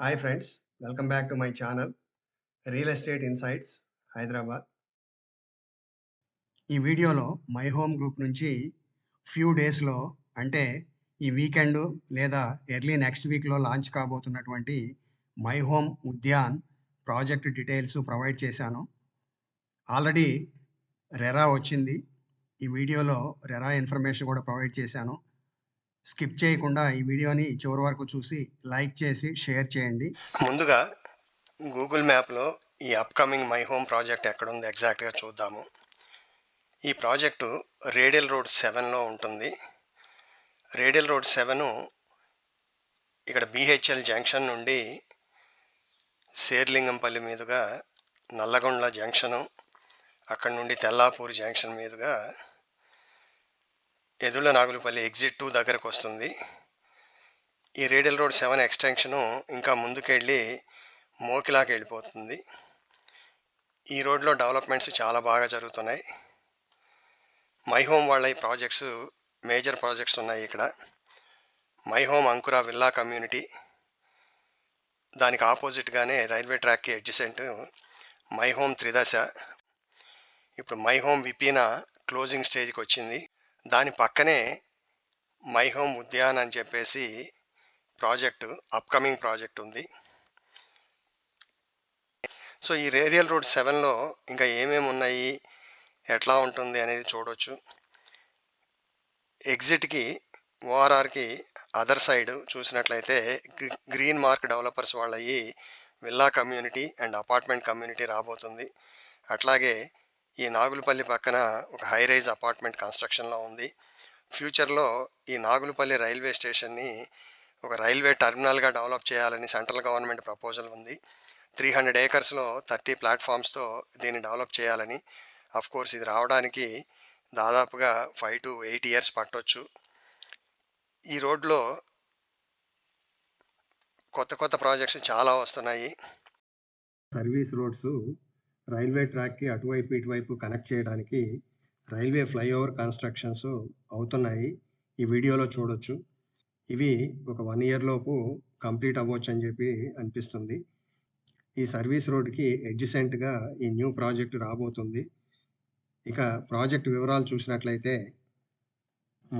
Hi friends, welcome back to my channel real estate insights Hyderabad. ఈ వీడియోలో My Home group నుంచి few డేస్లో అంటే ఈ వీకెండ్ లేదా ఎర్లీ నెక్స్ట్ వీక్లో లాంచ్ కాబోతున్నటువంటి My Home Udyan project details provide చేశాను. ఆల్రెడీ రెరా వచ్చింది. ఈ వీడియోలో రెరా ఇన్ఫర్మేషన్ కూడా ప్రొవైడ్ చేశాను. స్కిప్ చేయకుండా ఈ వీడియోని చివరి వరకు చూసి లైక్ చేసి షేర్ చేయండి. ముందుగా గూగుల్ మ్యాప్లో ఈ అప్కమింగ్ మై హోమ్ ప్రాజెక్ట్ ఎక్కడుంది ఎగ్జాక్ట్గా చూద్దాము. ఈ ప్రాజెక్టు రేడియల్ రోడ్ 7లో ఉంటుంది. రేడియల్ రోడ్ 7 ఇక్కడ బిహెచ్ఎల్ జంక్షన్ నుండి శేర్లింగంపల్లి మీదుగా నల్లగొండ్ల జంక్షను, అక్కడ నుండి తెల్లాపూర్ జంక్షన్ మీదుగా ఎదుళ్ళ నాగులపల్లి ఎగ్జిట్ 2 దగ్గరకు వస్తుంది. ఈ రేడియల్ రోడ్ 7 ఎక్స్టెన్షను ఇంకా ముందుకెళ్ళి మోకిలాకి వెళ్ళిపోతుంది. ఈ రోడ్లో డెవలప్మెంట్స్ చాలా బాగా జరుగుతున్నాయి. మై హోమ్ వాళ్ళ ఈ ప్రాజెక్ట్స్ మేజర్ ప్రాజెక్ట్స్ ఉన్నాయి. ఇక్కడ my home Ankura villa community, దానికి ఆపోజిట్గానే రైల్వే ట్రాక్కి అడ్జసెంట్ మై హోమ్ త్రిదశ. ఇప్పుడు మై హోమ్ విపీనా క్లోజింగ్ స్టేజ్కి వచ్చింది. దాని పక్కనే మై హోమ్ ఉద్యాన్ అని చెప్పేసి ప్రాజెక్టు అప్కమింగ్ ప్రాజెక్ట్ ఉంది. సో ఈ రేడియల్ రోడ్ 7లో ఇంకా ఏమేమి ఉన్నాయి, ఎట్లా ఉంటుంది అనేది చూడవచ్చు. ఎగ్జిట్కి ఓఆర్ఆర్కి అదర్ సైడ్ చూసినట్లయితే గ్రీన్ మార్క్ డెవలపర్స్ వాళ్ళవి villa community and apartment community రాబోతుంది. అట్లాగే ఈ నాగులపల్లి పక్కన ఒక హై రైజ్ అపార్ట్మెంట్ కన్స్ట్రక్షన్లో ఉంది. ఫ్యూచర్లో ఈ నాగులపల్లి రైల్వే స్టేషన్ని ఒక రైల్వే టర్మినల్గా డెవలప్ చేయాలని సెంట్రల్ గవర్నమెంట్ ప్రపోజల్ ఉంది. 300 ఏకర్స్లో 30 ప్లాట్ఫామ్స్తో దీన్ని డెవలప్ చేయాలని. కోర్స్ ఇది రావడానికి దాదాపుగా 5 to 8 years పట్టొచ్చు. ఈ రోడ్లో కొత్త ప్రాజెక్ట్స్ చాలా వస్తున్నాయి. సర్వీస్ రోడ్స్ రైల్వే ట్రాక్కి అటువైపు ఇటువైపు కనెక్ట్ చేయడానికి రైల్వే ఫ్లైఓవర్ కన్స్ట్రక్షన్స్ అవుతున్నాయి. ఈ వీడియోలో చూడొచ్చు. ఇవి ఒక 1 year లోపు కంప్లీట్ అవ్వచ్చు అని చెప్పి అనిపిస్తుంది. ఈ సర్వీస్ రోడ్కి అడ్జసెంట్గా ఈ న్యూ ప్రాజెక్ట్ రాబోతుంది. ఇక ప్రాజెక్ట్ వివరాలు చూసినట్లయితే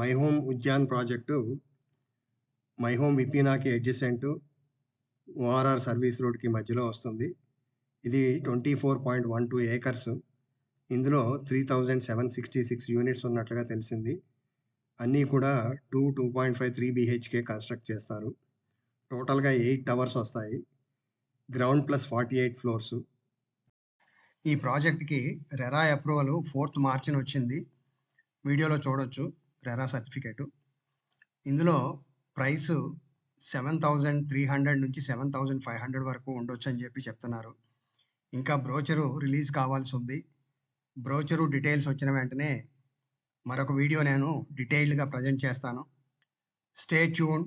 My Home Udyan project My Home విపీనాకి అడ్జసెంట్ ఓఆర్ఆర్ సర్వీస్ రోడ్కి మధ్యలో వస్తుంది. ఇది 24.12 acres. ఇందులో 3766 యూనిట్స్ ఉన్నట్లుగా తెలిసింది. అన్నీ కూడా 2.53 BHK కన్స్ట్రక్ట్ చేస్తారు. టోటల్గా 8 towers వస్తాయి. Ground plus 48 floors. ఈ ప్రాజెక్ట్కి రెరా అప్రూవల్ 4th March వచ్చింది. వీడియోలో చూడొచ్చు రెరా సర్టిఫికేటు. ఇందులో ప్రైస్ 7,300 నుంచి 7,500 వరకు ఉండొచ్చు అని చెప్పి చెప్తున్నారు. ఇంకా బ్రోచరు రిలీజ్ కావాల్సి ఉంది. బ్రోచరు డీటెయిల్స్ వచ్చిన వెంటనే మరొక వీడియో నేను డీటెయిల్డ్గా ప్రజెంట్ చేస్తాను. Stay tune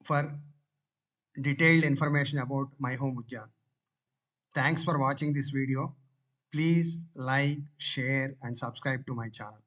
for detailed information about my home Udyan. Thanks for watching this video. Please like, share and subscribe to my channel.